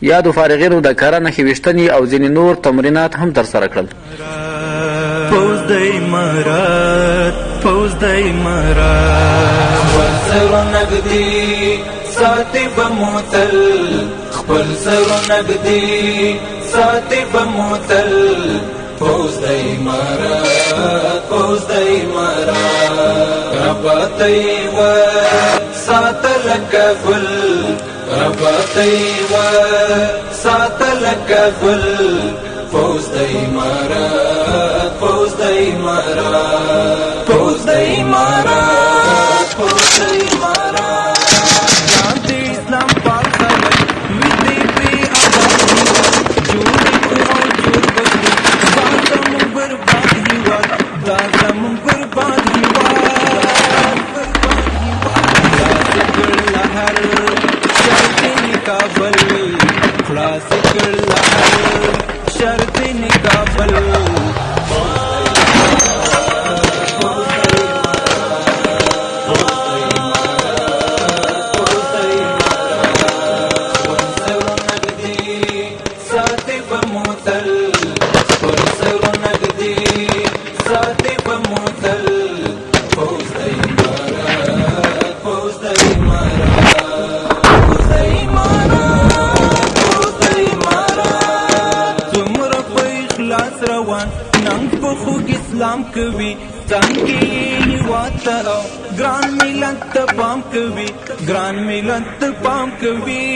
یادو فارغینو د کره نښې ویشتنې او ځینې نور تمرینات هم ترسره کړل. پوز د امارات پوز د امارات خپل سرو نږدې ساتي به مو تل خپل سرو نږدې ساتي به مو تل پوز د امارات پوز د امارات رباطه یې ساته لکه ګل رباطه یې ساته لکه ګل پوز د امارات پوز د امارات پوز د امارات پوز د امارات جان د اسلام پاک خلک ویدې پې آباد هیواد جوړ او جوړ بکړي دا زموږ برباد هیواد دا زموږ برباد هیواد خلاص کړ له هر شرطې کابل خلاص کړ له هر شرطې کابل اسلام کوي څنګه هیواد ته ګران ملت ته پام کوي ګران ملت ته پام کوي